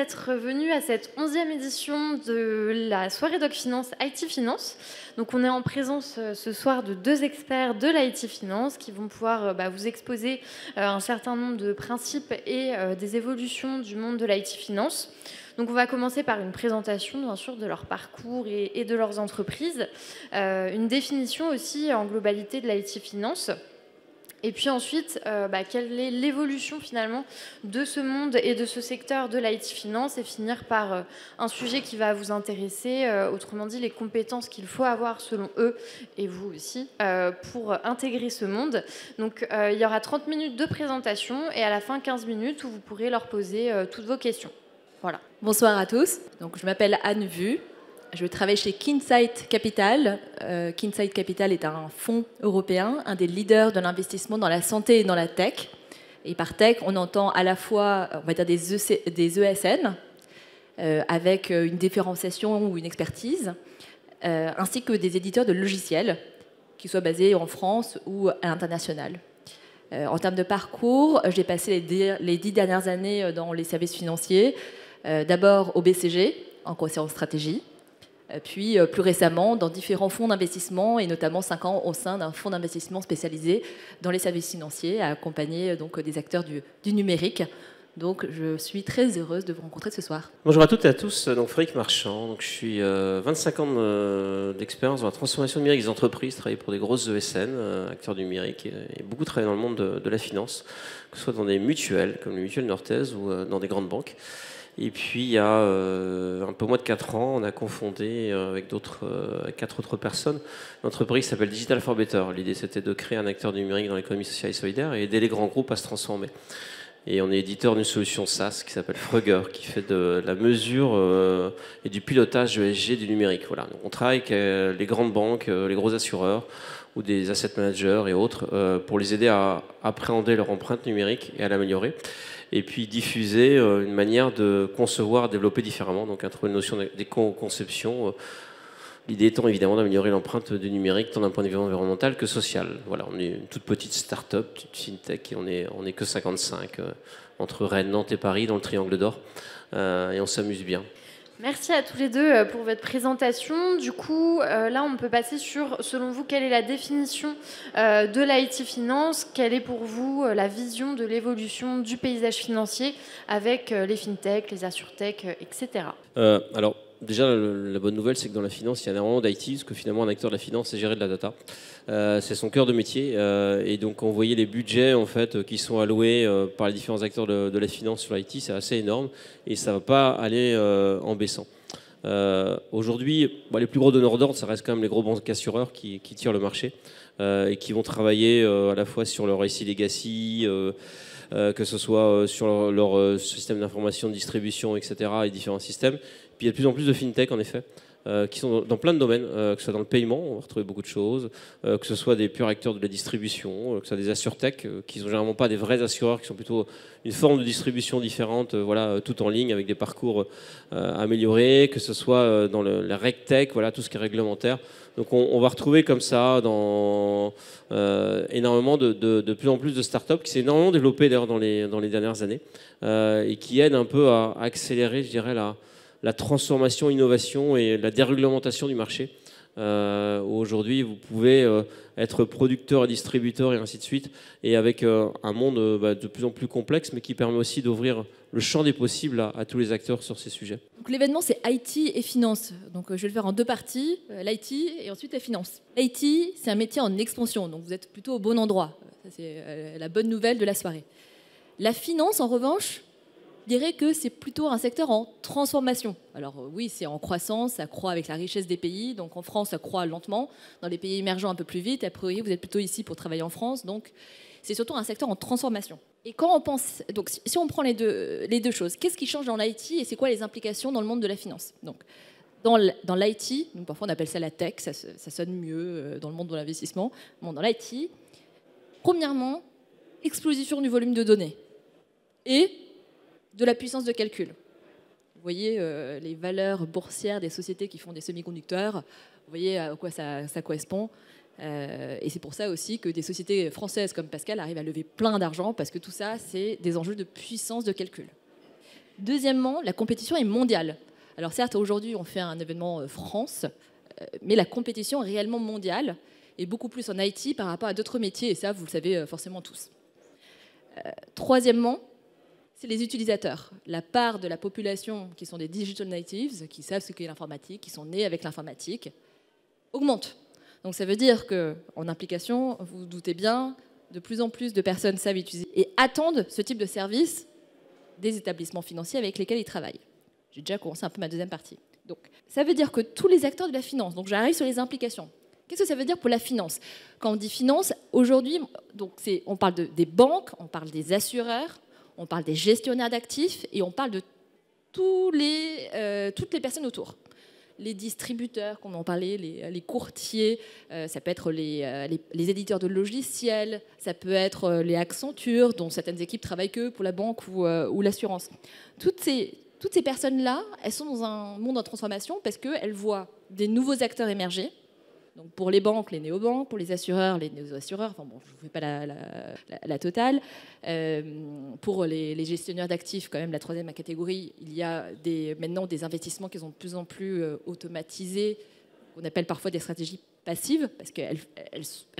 d'être venus à cette 11e édition de la soirée Doc Finance IT Finance. Donc on est en présence ce soir de 2 experts de l'IT Finance qui vont pouvoir vous exposer un certain nombre de principes et des évolutions du monde de l'IT Finance. Donc on va commencer par une présentation bien sûr de leur parcours et de leurs entreprises, une définition aussi en globalité de l'IT Finance. Et puis ensuite, quelle est l'évolution finalement de ce monde et de ce secteur de l'IT Finance, et finir par un sujet qui va vous intéresser, autrement dit les compétences qu'il faut avoir selon eux, et vous aussi, pour intégrer ce monde. Donc il y aura 30 minutes de présentation et à la fin 15 minutes où vous pourrez leur poser toutes vos questions. Voilà. Bonsoir à tous. Donc, je m'appelle Anne Vu. Je travaille chez Kinsight Capital. Kinsight Capital est un fonds européen, un des leaders de l'investissement dans la santé et dans la tech. Et par tech, on entend à la fois, on va dire, des ESN, avec une différenciation ou une expertise, ainsi que des éditeurs de logiciels, qui soient basés en France ou à l'international. En termes de parcours, j'ai passé les 10 dernières années dans les services financiers, d'abord au BCG, en conseil en stratégie, puis plus récemment dans différents fonds d'investissement, et notamment 5 ans au sein d'un fonds d'investissement spécialisé dans les services financiers, à accompagner donc des acteurs du numérique. Donc je suis très heureuse de vous rencontrer ce soir. Bonjour à toutes et à tous, donc Frédéric Marchand. Donc, je suis 25 ans d'expérience dans la transformation numérique des entreprises, travaillé pour des grosses ESN, acteurs du numérique, et beaucoup travaillé dans le monde de la finance, que ce soit dans des mutuelles, comme les mutuelles Northez, ou dans des grandes banques. Et puis, il y a un peu moins de 4 ans, on a confondé avec 4 autres personnes une entreprise qui s'appelle Digital for Better. L'idée, c'était de créer un acteur du numérique dans l'économie sociale et solidaire et aider les grands groupes à se transformer. Et on est éditeur d'une solution SaaS qui s'appelle Frugger, qui fait de la mesure et du pilotage ESG du numérique. Voilà. Donc on travaille avec les grandes banques, les gros assureurs ou des asset managers et autres pour les aider à appréhender leur empreinte numérique et à l'améliorer. Et puis diffuser une manière de concevoir, développer différemment, donc introduire une notion d'éco-conception. L'idée étant évidemment d'améliorer l'empreinte du numérique tant d'un point de vue environnemental que social. Voilà, on est une toute petite start-up, petite fintech, et on est que 55 entre Rennes, Nantes et Paris dans le Triangle d'Or, et on s'amuse bien. Merci à tous les deux pour votre présentation. Du coup, là, on peut passer sur, selon vous, quelle est la définition de l'IT Finance? Quelle est pour vous la vision de l'évolution du paysage financier avec les fintech, les assurtech, etc. Alors, déjà, la bonne nouvelle, c'est que dans la finance, il y a énormément d'IT, parce que finalement, un acteur de la finance, c'est gérer de la data. C'est son cœur de métier. Et donc, quand vous voyez les budgets en fait, qui sont alloués par les différents acteurs de la finance sur l'IT, c'est assez énorme. Et ça ne va pas aller en baissant. Aujourd'hui, les plus gros donneurs d'ordre, ça reste quand même les gros banques assureurs qui tirent le marché et qui vont travailler à la fois sur leur IC Legacy, que ce soit sur leur système d'information, de distribution, etc., et différents systèmes. Puis il y a de plus en plus de fintech, en effet, qui sont dans plein de domaines, que ce soit dans le paiement, on va retrouver beaucoup de choses, que ce soit des purs acteurs de la distribution, que ce soit des assurtech, qui sont généralement pas des vrais assureurs, qui sont plutôt une forme de distribution différente, voilà, tout en ligne, avec des parcours améliorés, que ce soit dans la RegTech, voilà, tout ce qui est réglementaire. Donc on va retrouver comme ça dans énormément de plus en plus de startups qui s'est énormément développées d'ailleurs dans les dernières années et qui aident un peu à accélérer, je dirais, la transformation, innovation et la déréglementation du marché. Aujourd'hui, vous pouvez être producteur et distributeur et ainsi de suite, et avec un monde de plus en plus complexe, mais qui permet aussi d'ouvrir le champ des possibles à tous les acteurs sur ces sujets. L'événement, c'est IT et finance. Donc, je vais le faire en 2 parties, l'IT et ensuite la finance. L'IT, c'est un métier en expansion, donc vous êtes plutôt au bon endroit. Ça, c'est la bonne nouvelle de la soirée. La finance, en revanche, je dirais que c'est plutôt un secteur en transformation. Alors oui, c'est en croissance, ça croît avec la richesse des pays. Donc en France, ça croît lentement. Dans les pays émergents, un peu plus vite. A priori, vous êtes plutôt ici pour travailler en France. Donc c'est surtout un secteur en transformation. Et quand on pense... Donc si on prend les deux choses, qu'est-ce qui change dans l'IT et c'est quoi les implications dans le monde de la finance? Donc dans l'IT, parfois on appelle ça la tech, ça sonne mieux dans le monde de l'investissement. Bon, dans l'IT, premièrement, explosion du volume de données. Et de la puissance de calcul. Vous voyez les valeurs boursières des sociétés qui font des semi-conducteurs, vous voyez à quoi ça correspond. Et c'est pour ça aussi que des sociétés françaises comme Pascal arrivent à lever plein d'argent, parce que tout ça, c'est des enjeux de puissance de calcul. Deuxièmement, la compétition est mondiale. Alors certes, aujourd'hui, on fait un événement France, mais la compétition est réellement mondiale et beaucoup plus en IT par rapport à d'autres métiers, et ça, vous le savez forcément tous. Troisièmement, c'est les utilisateurs. La part de la population qui sont des digital natives, qui savent ce qu'est l'informatique, qui sont nés avec l'informatique, augmente. Donc ça veut dire qu'en implication, vous vous doutez bien, de plus en plus de personnes savent utiliser et attendent ce type de service des établissements financiers avec lesquels ils travaillent. J'ai déjà commencé un peu ma deuxième partie. Donc, ça veut dire que tous les acteurs de la finance, donc j'arrive sur les implications. Qu'est-ce que ça veut dire pour la finance? Quand on dit finance, aujourd'hui, on parle des banques, on parle des assureurs, on parle des gestionnaires d'actifs et on parle de toutes les personnes autour. Les distributeurs, comme on parlait, les courtiers, ça peut être les éditeurs de logiciels, ça peut être les Accenture, dont certaines équipes travaillent que pour la banque ou l'assurance. Toutes ces personnes-là, elles sont dans un monde en transformation parce qu'elles voient des nouveaux acteurs émerger. Donc pour les banques, les néobanques, pour les assureurs, les néo-assureurs, enfin bon, je ne vous fais pas la totale. Pour les gestionnaires d'actifs, quand même, la troisième catégorie, il y a maintenant des investissements qui sont de plus en plus automatisés, qu'on appelle parfois des stratégies passives, parce qu'elles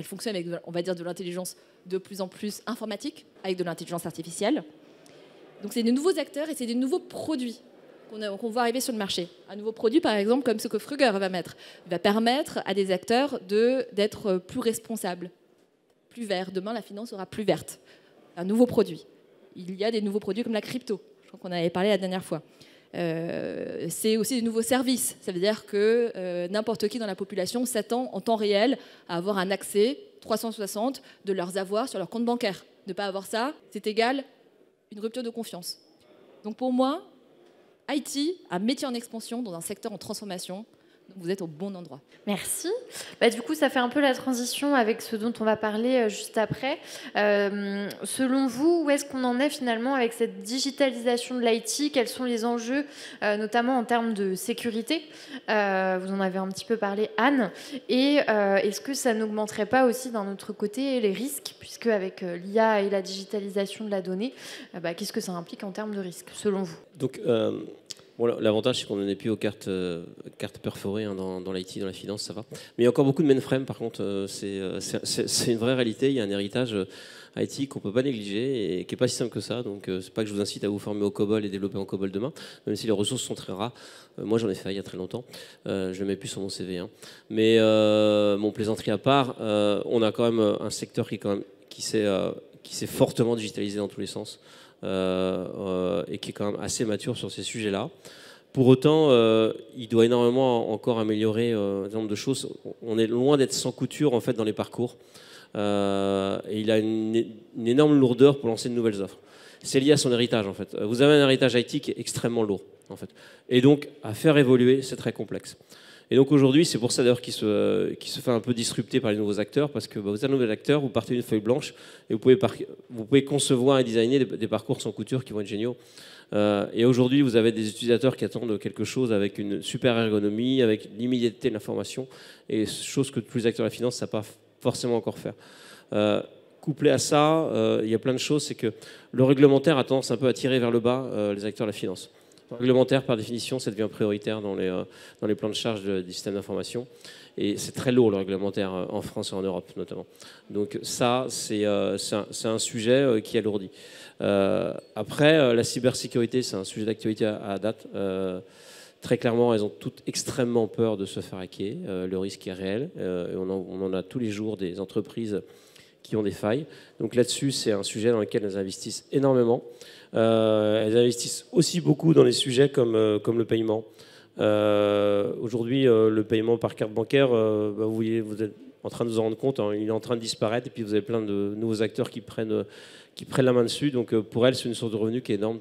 fonctionnent avec, on va dire, de l'intelligence de plus en plus informatique, avec de l'intelligence artificielle. Donc c'est des nouveaux acteurs et c'est des nouveaux produits qu'on voit arriver sur le marché. Un nouveau produit, par exemple, comme ce que Fruger va permettre à des acteurs d'être plus responsables, plus verts. Demain, la finance sera plus verte. Un nouveau produit. Il y a des nouveaux produits comme la crypto. Je crois qu'on avait parlé la dernière fois. C'est aussi des nouveaux services. Ça veut dire que n'importe qui dans la population s'attend en temps réel à avoir un accès 360 de leurs avoirs sur leur compte bancaire. Ne pas avoir ça, c'est égal une rupture de confiance. Donc pour moi, IT, un métier en expansion dans un secteur en transformation, donc vous êtes au bon endroit. Merci. Du coup, ça fait un peu la transition avec ce dont on va parler juste après. Selon vous, où est-ce qu'on en est finalement avec cette digitalisation de l'IT? Quels sont les enjeux, notamment en termes de sécurité? Vous en avez un petit peu parlé, Anne. Et est-ce que ça n'augmenterait pas aussi d'un autre côté les risques, puisque avec l'IA et la digitalisation de la donnée, qu'est-ce que ça implique en termes de risques, selon vous? Donc, bon, l'avantage, c'est qu'on n'en est plus aux cartes perforées dans l'IT, dans la finance, ça va. Mais il y a encore beaucoup de mainframe, par contre, c'est une vraie réalité. Il y a un héritage IT qu'on ne peut pas négliger et qui n'est pas si simple que ça. Donc, c'est pas que je vous incite à vous former au COBOL et développer en COBOL demain, même si les ressources sont très rares. Moi, j'en ai fait il y a très longtemps. Je ne le mets plus sur mon CV. Hein. Mais mon plaisanterie à part, on a quand même un secteur qui s'est fortement digitalisé dans tous les sens. Et qui est quand même assez mature sur ces sujets-là. Pour autant, il doit énormément encore améliorer un nombre de choses. On est loin d'être sans couture en fait dans les parcours. Et il a une énorme lourdeur pour lancer de nouvelles offres. C'est lié à son héritage en fait. Vous avez un héritage IT qui est extrêmement lourd en fait. Et donc à faire évoluer, c'est très complexe. Et donc aujourd'hui, c'est pour ça d'ailleurs qu'il se fait un peu disrupter par les nouveaux acteurs, parce que vous êtes un nouvel acteur, vous partez d'une feuille blanche et vous pouvez concevoir et designer des parcours sans couture qui vont être géniaux. Et aujourd'hui, vous avez des utilisateurs qui attendent quelque chose avec une super ergonomie, avec l'immédiateté de l'information, et chose que tous les acteurs de la finance ne savent pas forcément encore faire. Couplé à ça, il y a plein de choses, c'est que le réglementaire a tendance un peu à tirer vers le bas les acteurs de la finance. Le réglementaire, par définition, ça devient prioritaire dans les plans de charge des systèmes d'information. Et c'est très lourd, le réglementaire, en France et en Europe, notamment. Donc ça, c'est un sujet qui alourdit. Après, la cybersécurité, c'est un sujet d'actualité à date. Très clairement, elles ont toutes extrêmement peur de se faire hacker. Le risque est réel. Et on en a tous les jours des entreprises qui ont des failles. Donc là-dessus, c'est un sujet dans lequel elles investissent énormément. Elles investissent aussi beaucoup dans des sujets comme le paiement. Aujourd'hui, le paiement par carte bancaire, vous voyez, vous êtes en train de vous en rendre compte, hein, il est en train de disparaître, et puis vous avez plein de nouveaux acteurs qui prennent la main dessus. Donc pour elles, c'est une source de revenus qui est énorme.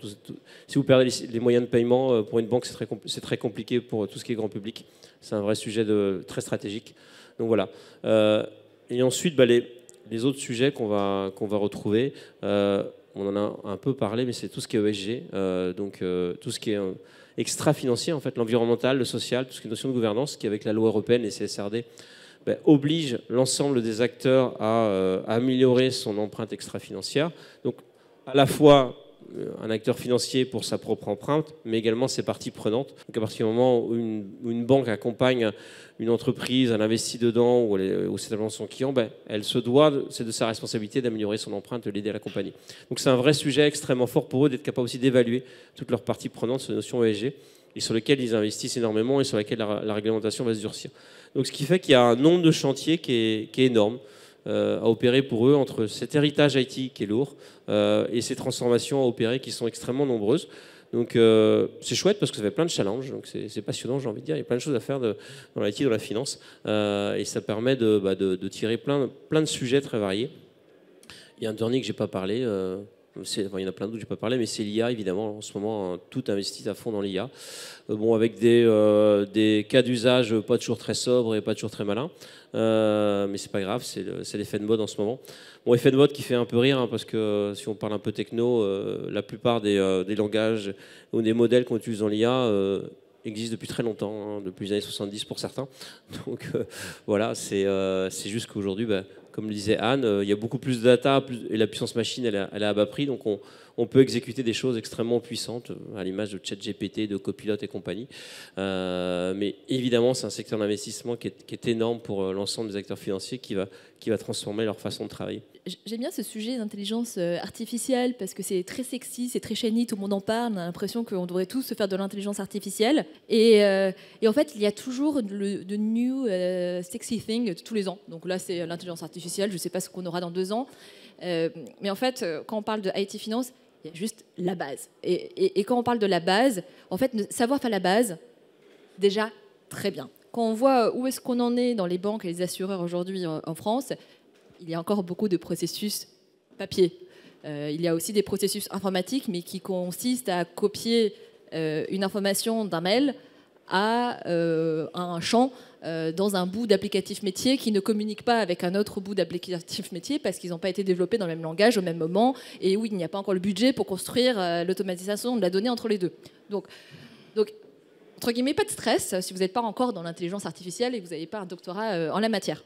Si vous perdez les moyens de paiement, pour une banque, c'est très compliqué pour tout ce qui est grand public. C'est un vrai sujet très stratégique. Donc voilà. Et ensuite, les autres sujets qu'on va retrouver, on en a un peu parlé, mais c'est tout ce qui est ESG, donc tout ce qui est extra-financier, en fait, l'environnemental, le social, tout ce qui est notion de gouvernance, qui avec la loi européenne, les CSRD, oblige l'ensemble des acteurs à améliorer son empreinte extra-financière. Donc à la fois un acteur financier pour sa propre empreinte, mais également ses parties prenantes. Donc à partir du moment où une banque accompagne une entreprise, elle investit dedans, ou c'est simplement son client, elle se doit, c'est de sa responsabilité d'améliorer son empreinte, de l'aider à l'accompagner. Donc c'est un vrai sujet extrêmement fort pour eux d'être capable aussi d'évaluer toutes leurs parties prenantes sur la notion ESG, et sur lesquelles ils investissent énormément et sur lesquelles la réglementation va se durcir. Donc ce qui fait qu'il y a un nombre de chantiers qui est énorme à opérer pour eux entre cet héritage IT qui est lourd et ces transformations à opérer qui sont extrêmement nombreuses. Donc c'est chouette parce que ça fait plein de challenges, donc c'est passionnant, j'ai envie de dire. Il y a plein de choses à faire dans l'IT, dans la finance, et ça permet de tirer plein de sujets très variés. Il y a un dernier que j'ai pas parlé, il y en a plein d'autres que j'ai pas parlé, mais c'est l'IA évidemment. En ce moment, tout investit à fond dans l'IA. Avec des cas d'usage pas toujours très sobres et pas toujours très malins, mais c'est pas grave, c'est l'effet de mode en ce moment. Bon, effet de mode qui fait un peu rire, parce que si on parle un peu techno, la plupart des langages ou des modèles qu'on utilise dans l'IA existent depuis très longtemps, depuis les années 70 pour certains. Donc voilà, c'est juste qu'aujourd'hui, comme le disait Anne, il y a beaucoup plus de data et la puissance machine, elle est à bas prix, donc on peut exécuter des choses extrêmement puissantes, à l'image de ChatGPT, de Copilot et compagnie. Mais évidemment, c'est un secteur d'investissement qui est énorme pour l'ensemble des acteurs financiers qui va transformer leur façon de travailler. J'aime bien ce sujet d'intelligence artificielle parce que c'est très sexy, c'est très shiny, tout le monde en parle. On a l'impression qu'on devrait tous se faire de l'intelligence artificielle. Et en fait, il y a toujours de new sexy thing tous les ans. Donc là, c'est l'intelligence artificielle. Je ne sais pas ce qu'on aura dans 2 ans. Mais en fait, quand on parle de IT Finance, il y a juste la base. Et quand on parle de la base, en fait, savoir faire la base, déjà, très bien. Quand on voit où est-ce qu'on en est dans les banques et les assureurs aujourd'hui en France, il y a encore beaucoup de processus papier. Il y a aussi des processus informatiques, mais qui consistent à copier une information d'un mail à un champ dans un bout d'applicatif métier qui ne communique pas avec un autre bout d'applicatif métier parce qu'ils n'ont pas été développés dans le même langage au même moment et où il n'y a pas encore le budget pour construire l'automatisation de la donnée entre les deux. Donc, entre guillemets, pas de stress si vous n'êtes pas encore dans l'intelligence artificielle et que vous n'avez pas un doctorat en la matière.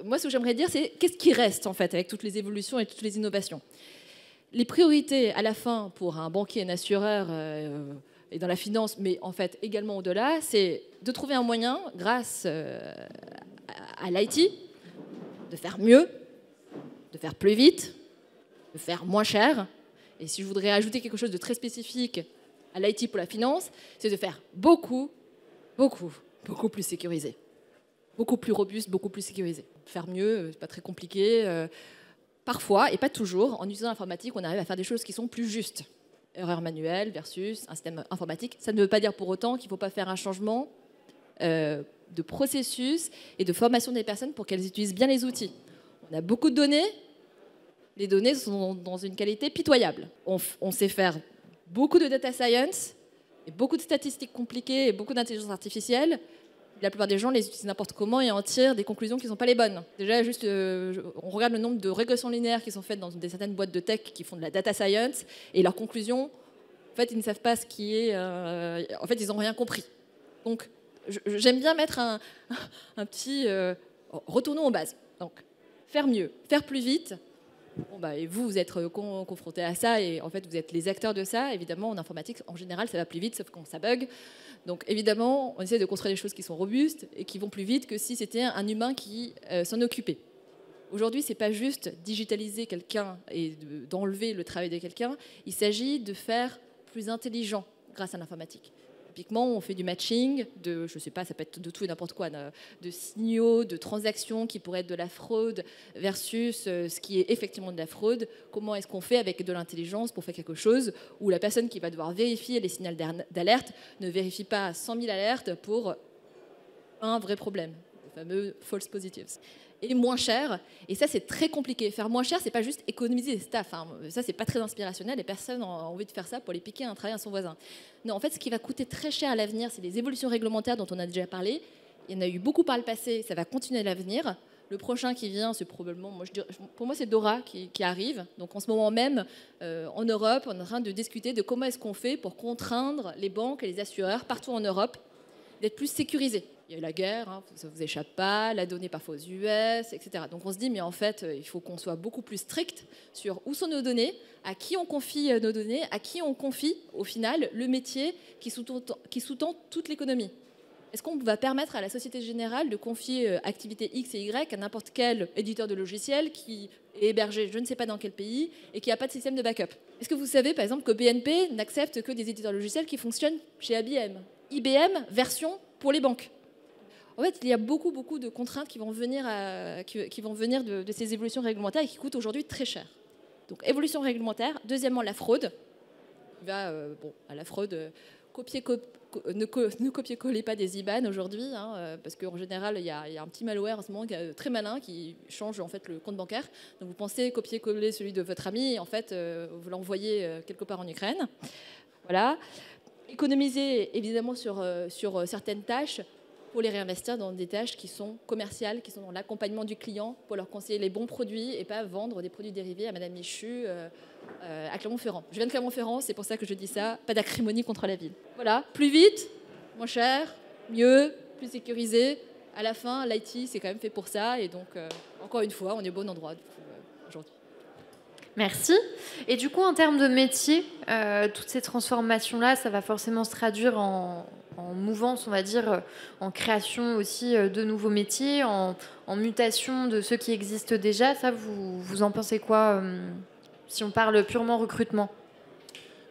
Moi, ce que j'aimerais dire, c'est qu'est-ce qui reste en fait avec toutes les évolutions et toutes les innovations. Les priorités à la fin pour un banquier, un assureur et dans la finance, mais en fait également au-delà, c'est de trouver un moyen, grâce à l'IT, de faire mieux, de faire plus vite, de faire moins cher. Et si je voudrais ajouter quelque chose de très spécifique à l'IT pour la finance, c'est de faire beaucoup plus sécurisé. Beaucoup plus robuste, beaucoup plus sécurisé. Faire mieux, c'est pas très compliqué. Parfois, et pas toujours, en utilisant l'informatique, on arrive à faire des choses qui sont plus justes. Erreur manuelle versus un système informatique. Ça ne veut pas dire pour autant qu'il ne faut pas faire un changement de processus et de formation des personnes pour qu'elles utilisent bien les outils. On a beaucoup de données. Les données sont dans une qualité pitoyable. On sait faire beaucoup de data science, et beaucoup de statistiques compliquées et beaucoup d'intelligence artificielle. La plupart des gens les utilisent n'importe comment et en tirent des conclusions qui ne sont pas les bonnes. Déjà, juste, on regarde le nombre de régressions linéaires qui sont faites dans certaines boîtes de tech qui font de la data science et leurs conclusions, en fait, ils ne savent pas ce qui est... en fait, ils n'ont rien compris. Donc, j'aime bien mettre un petit... retournons aux bases. Donc, faire mieux, faire plus vite. Et vous êtes confrontés à ça et en fait, vous êtes les acteurs de ça. Évidemment, en informatique, en général, ça va plus vite, sauf quand ça bug. Donc évidemment, on essaie de construire des choses qui sont robustes et qui vont plus vite que si c'était un humain qui s'en occupait. Aujourd'hui, ce n'est pas juste digitaliser quelqu'un et d'enlever le travail de quelqu'un. Il s'agit de faire plus intelligent grâce à l'informatique. Typiquement, on fait du matching de, je ne sais pas, ça peut être de tout et n'importe quoi, de signaux, de transactions qui pourraient être de la fraude versus ce qui est effectivement de la fraude. Comment est-ce qu'on fait avec de l'intelligence pour faire quelque chose où la personne qui va devoir vérifier les signaux d'alerte ne vérifie pas 100 000 alertes pour un vrai problème, les fameux false positives. Et moins cher, et ça c'est très compliqué. Faire moins cher, c'est pas juste économiser des staffs, hein. Ça c'est pas très inspirationnel et personne n'a envie de faire ça pour aller piquer un travail à son voisin. Non, en fait ce qui va coûter très cher à l'avenir, c'est les évolutions réglementaires dont on a déjà parlé. Il y en a eu beaucoup par le passé, ça va continuer à l'avenir. Le prochain qui vient, c'est probablement, pour moi c'est Dora qui arrive. Donc en ce moment même, en Europe, on est en train de discuter de comment est-ce qu'on fait pour contraindre les banques et les assureurs partout en Europe d'être plus sécurisés. Il y a eu la guerre, hein, ça ne vous échappe pas, la donnée parfois aux US, etc. Donc on se dit, mais en fait, il faut qu'on soit beaucoup plus strict sur où sont nos données, à qui on confie nos données, à qui on confie, au final, le métier qui sous-tend toute l'économie. Est-ce qu'on va permettre à la Société Générale de confier activité X et Y à n'importe quel éditeur de logiciels qui est hébergé je ne sais pas dans quel pays et qui n'a pas de système de backup? Est-ce que vous savez, par exemple, que BNP n'accepte que des éditeurs de logiciels qui fonctionnent chez IBM? IBM, version pour les banques. En fait, il y a beaucoup de contraintes qui vont venir, de ces évolutions réglementaires et qui coûtent aujourd'hui très cher. Donc, évolution réglementaire. Deuxièmement, la fraude. À la fraude, ne copiez-collez pas des IBAN aujourd'hui, hein, parce qu'en général, il y a un petit malware en ce moment très malin qui change en fait le compte bancaire. Donc, vous pensez copier-coller celui de votre ami et en fait, vous l'envoyez quelque part en Ukraine. Voilà. Économiser évidemment sur certaines tâches, pour les réinvestir dans des tâches qui sont commerciales, qui sont dans l'accompagnement du client, pour leur conseiller les bons produits et pas vendre des produits dérivés à Madame Michu à Clermont-Ferrand. Je viens de Clermont-Ferrand, c'est pour ça que je dis ça. Pas d'acrimonie contre la ville. Voilà, plus vite, moins cher, mieux, plus sécurisé. À la fin, l'IT, c'est quand même fait pour ça. Et donc, encore une fois, on est au bon endroit aujourd'hui. Merci. Et du coup, en termes de métier, toutes ces transformations-là, ça va forcément se traduire en mouvance, on va dire, en création aussi de nouveaux métiers, en mutation de ceux qui existent déjà. Ça, vous en pensez quoi, si on parle purement recrutement?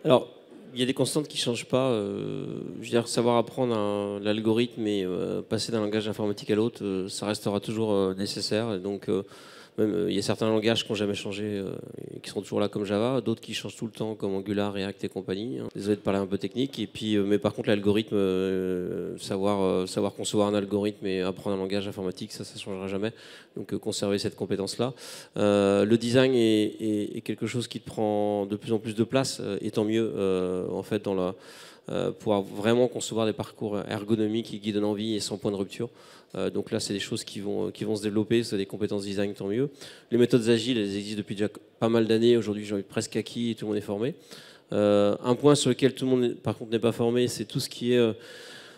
Alors, il y a des constantes qui ne changent pas. Je veux dire, savoir apprendre l'algorithme et passer d'un langage informatique à l'autre, ça restera toujours nécessaire. Et donc, même, il y a certains langages qui n'ont jamais changé et qui seront toujours là comme Java, d'autres qui changent tout le temps comme Angular, React et compagnie. Désolé de parler un peu technique. Et puis, mais par contre, l'algorithme, savoir concevoir un algorithme et apprendre un langage informatique, ça ne changera jamais. Donc conserver cette compétence-là. Le design est quelque chose qui prend de plus en plus de place, et tant mieux en fait pour vraiment concevoir des parcours ergonomiques qui guident envie et sans point de rupture. Donc là, c'est des choses qui vont se développer, c'est des compétences design, tant mieux. Les méthodes agiles, elles existent depuis déjà pas mal d'années. Aujourd'hui, j'en ai presque acquis et tout le monde est formé. Un point sur lequel tout le monde, par contre, n'est pas formé, c'est tout ce qui est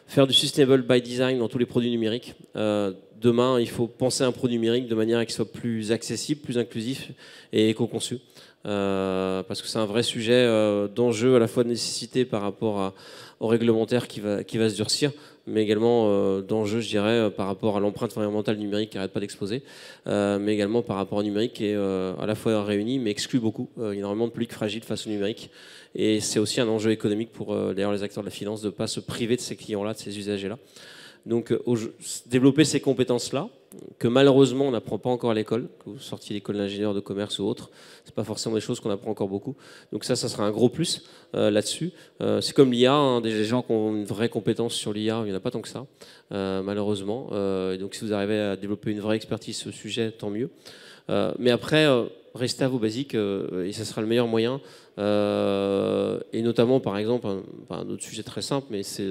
faire du sustainable by design dans tous les produits numériques. Demain, il faut penser un produit numérique de manière à qu'il soit plus accessible, plus inclusif et éco-conçu. Parce que c'est un vrai sujet d'enjeu, à la fois de nécessité par rapport au réglementaire qui va se durcir, mais également d'enjeu, je dirais, par rapport à l'empreinte environnementale numérique qui n'arrête pas d'exploser, mais également par rapport au numérique qui est à la fois réuni, mais exclut beaucoup. Il y a énormément de publics fragiles face au numérique. Et c'est aussi un enjeu économique pour d'ailleurs les acteurs de la finance de ne pas se priver de ces clients-là, de ces usagers-là. Donc développer ces compétences-là, que malheureusement on n'apprend pas encore à l'école, que vous sortiez l'école d'ingénieur de commerce ou autre, c'est pas forcément des choses qu'on apprend encore beaucoup. Donc ça sera un gros plus là-dessus. C'est comme l'IA, hein, des gens qui ont une vraie compétence sur l'IA, il n'y en a pas tant que ça, malheureusement. Donc si vous arrivez à développer une vraie expertise sur ce sujet, tant mieux. Mais après, restez à vos basiques et ça sera le meilleur moyen. Et notamment, par exemple, un autre sujet très simple, mais c'est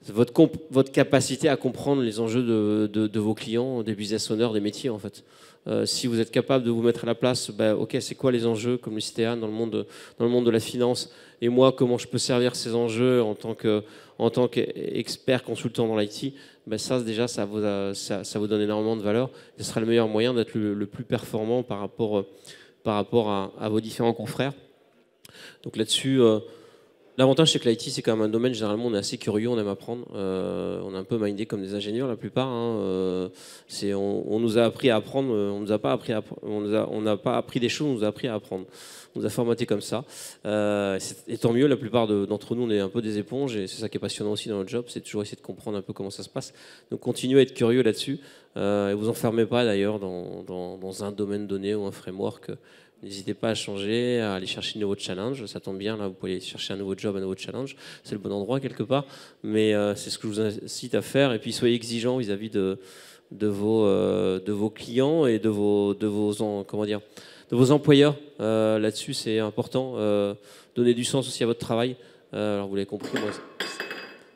votre capacité à comprendre les enjeux de vos clients, des business owners, des métiers en fait. Si vous êtes capable de vous mettre à la place, ok, c'est quoi les enjeux, comme le citait Anne, dans le monde de la finance, et moi comment je peux servir ces enjeux en tant qu'expert consultant dans l'IT, ça déjà ça vous donne énormément de valeur. Ce sera le meilleur moyen d'être le plus performant par rapport à vos différents confrères. Donc là-dessus. L'avantage, c'est que l'IT, c'est quand même un domaine, généralement, on est assez curieux, on aime apprendre. On est un peu mindé comme des ingénieurs, la plupart. Hein. On nous a appris à apprendre, on n'a pas appris des choses, on nous a appris à apprendre. On nous a formaté comme ça. Et tant mieux, la plupart d'entre nous, on est un peu des éponges, et c'est ça qui est passionnant aussi dans notre job, c'est toujours essayer de comprendre un peu comment ça se passe. Donc continuez à être curieux là-dessus. Et vous enfermez pas, d'ailleurs, dans un domaine donné ou un framework. N'hésitez pas à changer, à aller chercher de nouveaux challenges. Ça tombe bien, là, vous pouvez aller chercher un nouveau job, un nouveau challenge. C'est le bon endroit, quelque part. Mais c'est ce que je vous incite à faire. Et puis, soyez exigeants vis-à-vis de vos clients et de vos employeurs. Là-dessus, c'est important. Donner du sens aussi à votre travail. Alors, vous l'avez compris,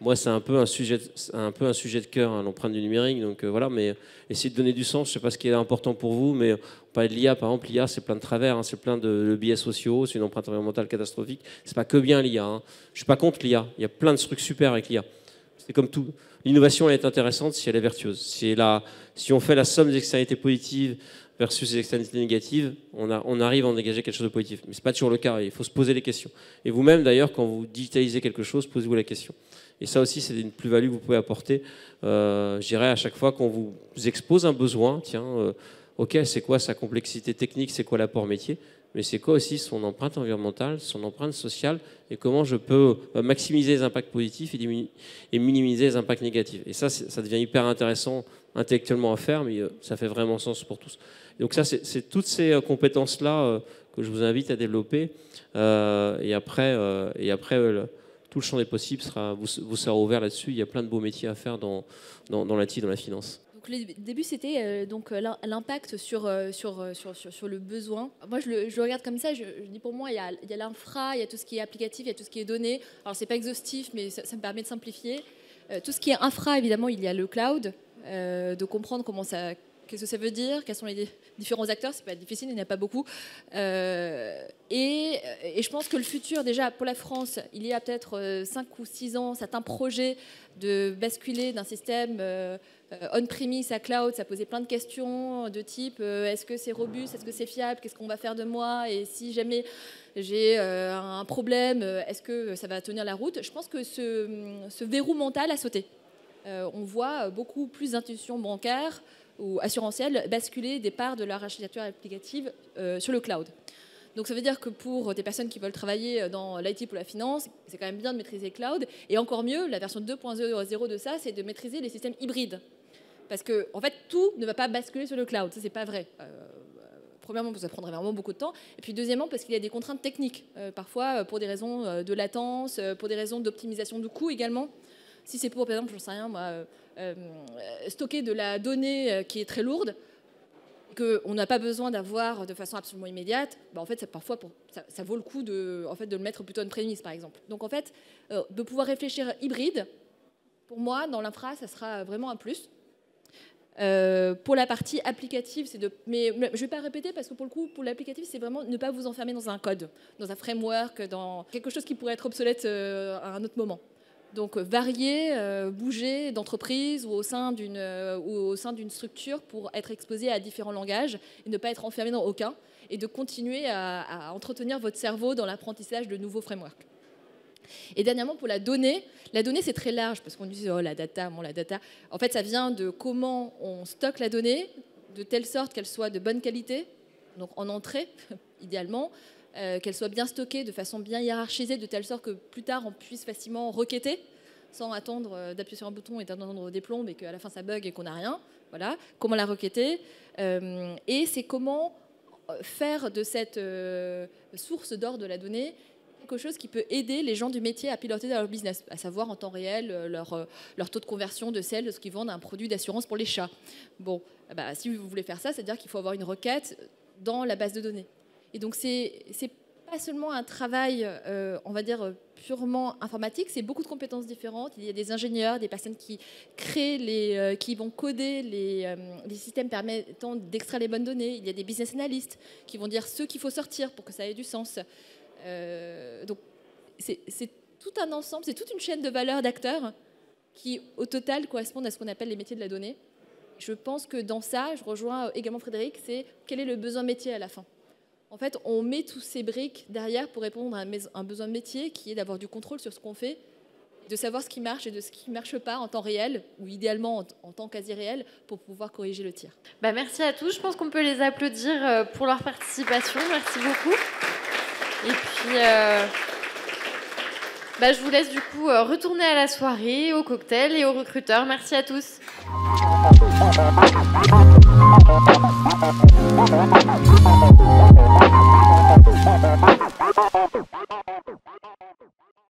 moi, c'est un peu un sujet de cœur, hein, l'empreinte du numérique. Donc voilà, mais essayez de donner du sens. Je ne sais pas ce qui est important pour vous, mais on parlait de l'IA, par exemple. L'IA, c'est plein de travers, hein, c'est plein de biais sociaux, c'est une empreinte environnementale catastrophique. C'est pas que bien l'IA. Hein. Je suis pas contre l'IA. Il y a plein de trucs super avec l'IA. C'est comme tout. L'innovation, elle est intéressante si elle est vertueuse. Si on fait la somme des externalités positives versus les externalités négatives, on arrive à en dégager quelque chose de positif. Mais ce n'est pas toujours le cas. Il faut se poser les questions. Et vous-même, d'ailleurs, quand vous digitalisez quelque chose, posez-vous la question. Et ça aussi, c'est une plus-value que vous pouvez apporter, je dirais, à chaque fois qu'on vous expose un besoin. Tiens, OK, c'est quoi sa complexité technique, c'est quoi l'apport métier, mais c'est quoi aussi son empreinte environnementale, son empreinte sociale, et comment je peux maximiser les impacts positifs et minimiser les impacts négatifs. Et ça devient hyper intéressant intellectuellement à faire, mais ça fait vraiment sens pour tous. Donc ça, c'est toutes ces compétences-là que je vous invite à développer. Et après tout le champ des possibles vous sera ouvert là-dessus. Il y a plein de beaux métiers à faire dans l'IT, dans la finance. Donc, le début, c'était l'impact sur le besoin. Moi, je le regarde comme ça. Je dis, pour moi, il y a l'infra, il y a tout ce qui est applicatif, il y a tout ce qui est données. Alors, c'est pas exhaustif, mais ça me permet de simplifier. Tout ce qui est infra, évidemment, il y a le cloud, de comprendre qu'est-ce que ça veut dire, quels sont les différents acteurs. C'est pas difficile, il n'y en a pas beaucoup. Et je pense que le futur, déjà pour la France, il y a peut-être 5 ou 6 ans, certains projets de basculer d'un système on-premise à cloud, ça posait plein de questions de type est-ce que c'est robuste, est-ce que c'est fiable, qu'est-ce qu'on va faire de moi, et si jamais j'ai un problème, est-ce que ça va tenir la route. Je pense que ce verrou mental a sauté. On voit beaucoup plus d'institutions bancaires ou assurantielles basculer des parts de leur architecture applicative sur le cloud. Donc ça veut dire que pour des personnes qui veulent travailler dans l'IT pour la finance, c'est quand même bien de maîtriser le cloud. Et encore mieux, la version 2.0 de ça, c'est de maîtriser les systèmes hybrides. Parce que en fait, tout ne va pas basculer sur le cloud. Ça, c'est pas vrai. Premièrement, parce que ça prendrait vraiment beaucoup de temps. Et puis deuxièmement, parce qu'il y a des contraintes techniques. Parfois, pour des raisons de latence, pour des raisons d'optimisation de coûts également. Si c'est pour, par exemple, j'en sais rien, moi, stocker de la donnée qui est très lourde, qu'on n'a pas besoin d'avoir de façon absolument immédiate, en fait, parfois, ça vaut le coup de le mettre plutôt on-premise, par exemple. Donc, en fait, de pouvoir réfléchir hybride, pour moi, dans l'infra, ça sera vraiment un plus. Pour la partie applicative, mais je ne vais pas répéter parce que pour le coup, pour l'applicatif, c'est vraiment ne pas vous enfermer dans un code, dans un framework, dans quelque chose qui pourrait être obsolète à un autre moment. Donc varier, bouger d'entreprise ou au sein d'une structure pour être exposé à différents langages et ne pas être enfermé dans aucun, et de continuer à entretenir votre cerveau dans l'apprentissage de nouveaux frameworks. Et dernièrement, pour la donnée c'est très large parce qu'on dit la data. En fait, ça vient de comment on stocke la donnée de telle sorte qu'elle soit de bonne qualité, donc en entrée idéalement, qu'elle soit bien stockée de façon bien hiérarchisée, de telle sorte que plus tard on puisse facilement requêter sans attendre d'appuyer sur un bouton et d'attendre des plombes et qu'à la fin ça bug et qu'on n'a rien. Voilà, comment la requêter. Et c'est comment faire de cette source d'or de la donnée quelque chose qui peut aider les gens du métier à piloter leur business, à savoir en temps réel leur taux de conversion de sales de ce qu'ils vendent un produit d'assurance pour les chats. Bon, si vous voulez faire ça, c'est-à-dire qu'il faut avoir une requête dans la base de données. Et donc, c'est pas seulement un travail, on va dire, purement informatique, c'est beaucoup de compétences différentes. Il y a des ingénieurs, des personnes qui créent qui vont coder les systèmes permettant d'extraire les bonnes données. Il y a des business analysts qui vont dire ce qu'il faut sortir pour que ça ait du sens. Donc, c'est tout un ensemble, c'est toute une chaîne de valeur d'acteurs qui, au total, correspondent à ce qu'on appelle les métiers de la donnée. Je pense que dans ça, je rejoins également Frédéric, c'est quel est le besoin métier à la fin. En fait, on met tous ces briques derrière pour répondre à un besoin métier qui est d'avoir du contrôle sur ce qu'on fait, de savoir ce qui marche et de ce qui ne marche pas en temps réel, ou idéalement en temps quasi réel, pour pouvoir corriger le tir. Merci à tous. Je pense qu'on peut les applaudir pour leur participation. Merci beaucoup. Et puis, je vous laisse du coup retourner à la soirée, au cocktail et aux recruteurs. Merci à tous.